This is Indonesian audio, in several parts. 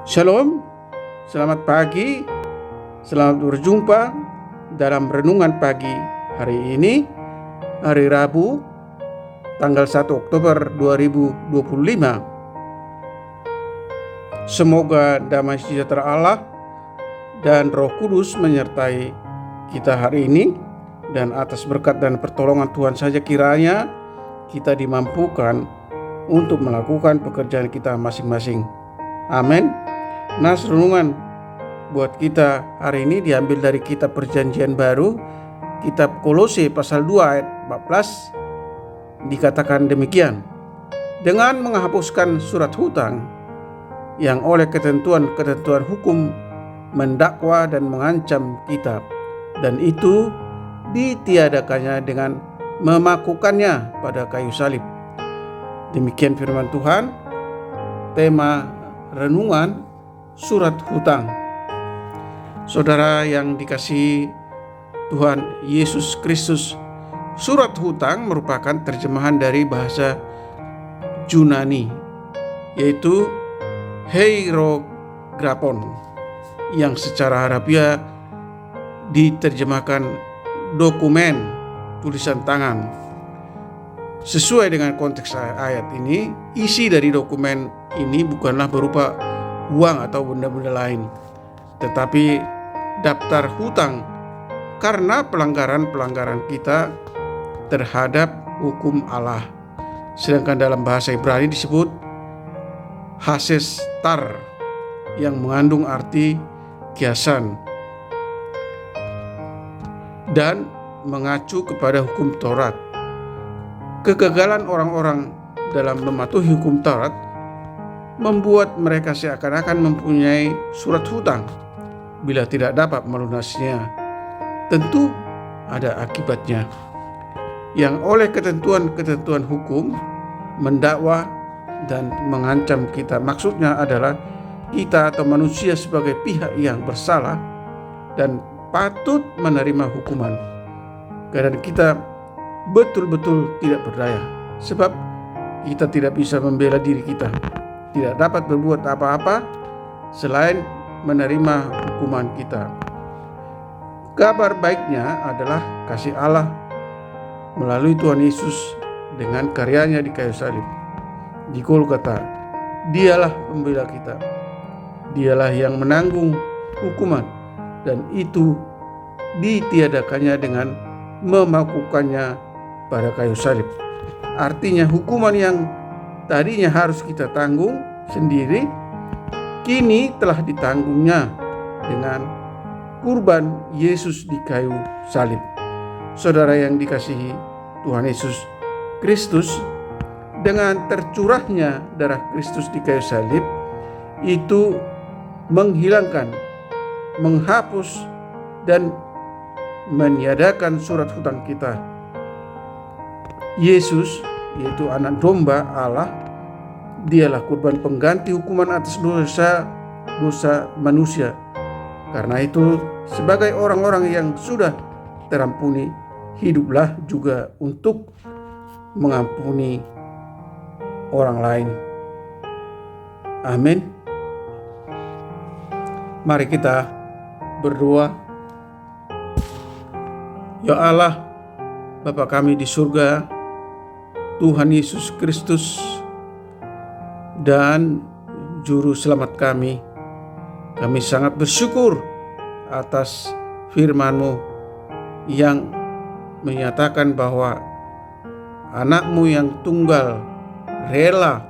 Shalom, selamat pagi, selamat berjumpa dalam renungan pagi hari ini, hari Rabu, tanggal 1 Oktober 2025. Semoga damai sejahtera Allah dan Roh Kudus menyertai kita hari ini, dan atas berkat dan pertolongan Tuhan saja kiranya kita dimampukan untuk melakukan pekerjaan kita masing-masing. Amin. Nas renungan buat kita hari ini diambil dari kitab Perjanjian Baru, kitab Kolose pasal 2 ayat 14. Dikatakan demikian: dengan menghapuskan surat hutang yang oleh ketentuan-ketentuan hukum mendakwa dan mengancam kita, dan itu ditiadakannya dengan memakukannya pada kayu salib. Demikian firman Tuhan. Tema renungan surat hutang. Saudara yang dikasihi Tuhan Yesus Kristus, surat hutang merupakan terjemahan dari bahasa Yunani, yaitu hierograpon, yang secara Harfiah diterjemahkan dokumen tulisan tangan. Sesuai dengan konteks ayat ini, isi dari dokumen ini bukanlah berupa uang atau benda-benda lain, tetapi daftar hutang karena pelanggaran-pelanggaran kita terhadap hukum Allah. Sedangkan dalam bahasa Ibrani disebut hasestar, yang mengandung arti kiasan dan mengacu kepada hukum Taurat. Kegagalan orang-orang dalam mematuhi hukum Taurat membuat mereka seakan-akan mempunyai surat hutang. Bila tidak dapat melunasinya, tentu ada akibatnya, yang oleh ketentuan-ketentuan hukum mendakwa dan mengancam kita. Maksudnya adalah kita atau manusia sebagai pihak yang bersalah dan patut menerima hukuman, karena kita betul-betul tidak berdaya, sebab kita tidak bisa membela diri kita, tidak dapat berbuat apa-apa selain menerima hukuman kita. Kabar baiknya adalah kasih Allah melalui Tuhan Yesus dengan karyanya di kayu salib di Golgota. Dialah pembela kita, dialah yang menanggung hukuman, dan itu ditiadakannya dengan memakukannya pada kayu salib. Artinya hukuman yang tadinya harus kita tanggung sendiri, kini telah ditanggungnya dengan kurban Yesus di kayu salib. Saudara yang dikasihi Tuhan Yesus Kristus, dengan tercurahnya darah Kristus di kayu salib, itu menghilangkan, menghapus, dan meniadakan surat hutang kita. Yesus, yaitu anak domba Allah, dialah kurban pengganti hukuman atas dosa manusia. Karena itu, sebagai orang-orang yang sudah terampuni, hiduplah juga untuk mengampuni orang lain. Amin. Mari kita berdoa. Ya Allah, Bapa kami di surga, Tuhan Yesus Kristus dan Juru Selamat kami sangat bersyukur atas firman-Mu yang menyatakan bahwa anak-Mu yang tunggal rela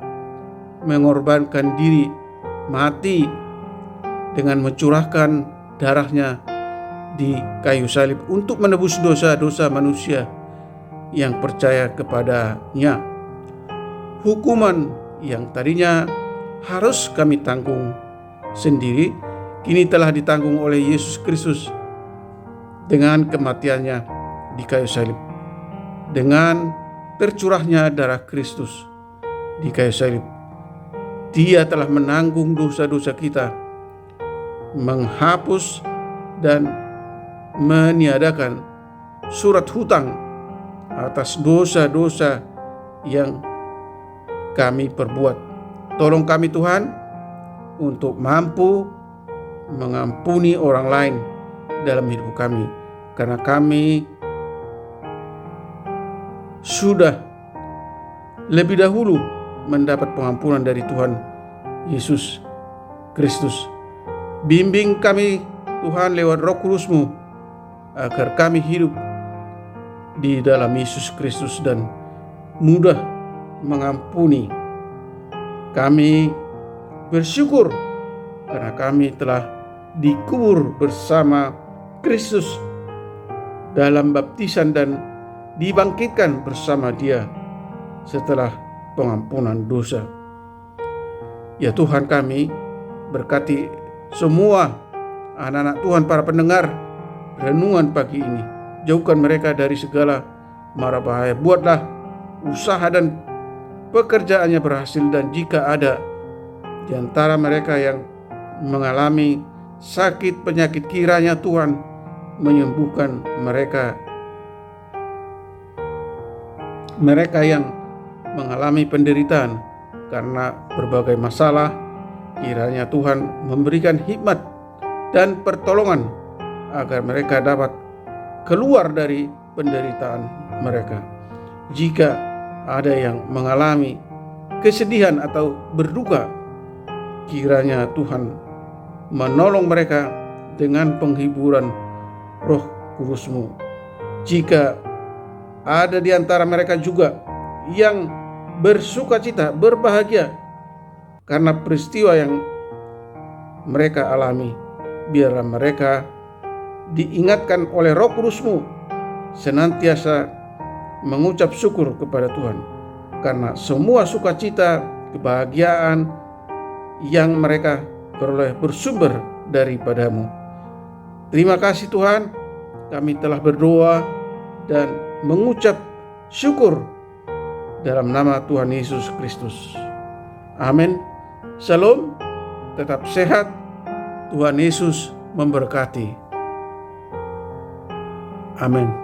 mengorbankan diri mati dengan mencurahkan darahnya di kayu salib untuk menebus dosa-dosa manusia yang percaya kepadanya. Hukuman yang tadinya harus kami tanggung sendiri, kini telah ditanggung oleh Yesus Kristus dengan kematiannya di kayu salib. Dengan tercurahnya darah Kristus di kayu salib, Dia telah menanggung dosa-dosa kita, menghapus dan meniadakan surat hutang atas dosa-dosa yang kami perbuat. Tolong kami Tuhan, untuk mampu mengampuni orang lain dalam hidup kami, karena kami sudah lebih dahulu mendapat pengampunan dari Tuhan Yesus Kristus. Bimbing kami Tuhan lewat Roh Kudus-Mu, agar kami hidup di dalam Yesus Kristus dan mudah mengampuni. Kami bersyukur karena kami telah dikubur bersama Kristus dalam baptisan dan dibangkitkan bersama Dia setelah pengampunan dosa. Ya Tuhan, kami berkati semua anak-anak Tuhan, para pendengar renungan pagi ini. Jauhkan mereka dari segala mara bahaya. Buatlah usaha dan pekerjaannya berhasil, dan jika ada di antara mereka yang mengalami sakit penyakit, kiranya Tuhan menyembuhkan mereka. Mereka yang mengalami penderitaan karena berbagai masalah, kiranya Tuhan memberikan hikmat dan pertolongan agar mereka dapat keluar dari penderitaan mereka. Jika ada yang mengalami kesedihan atau berduka, kiranya Tuhan menolong mereka dengan penghiburan Roh Kudus-Mu. Jika ada di antara mereka juga yang bersukacita, berbahagia karena peristiwa yang mereka alami, biarlah mereka diingatkan oleh Roh Kudus-Mu senantiasa mengucap syukur kepada Tuhan, karena semua sukacita, kebahagiaan yang mereka peroleh bersumber daripada-Mu. Terima kasih Tuhan, kami telah berdoa dan mengucap syukur dalam nama Tuhan Yesus Kristus. Amin. Shalom, tetap sehat. Tuhan Yesus memberkati. Amin.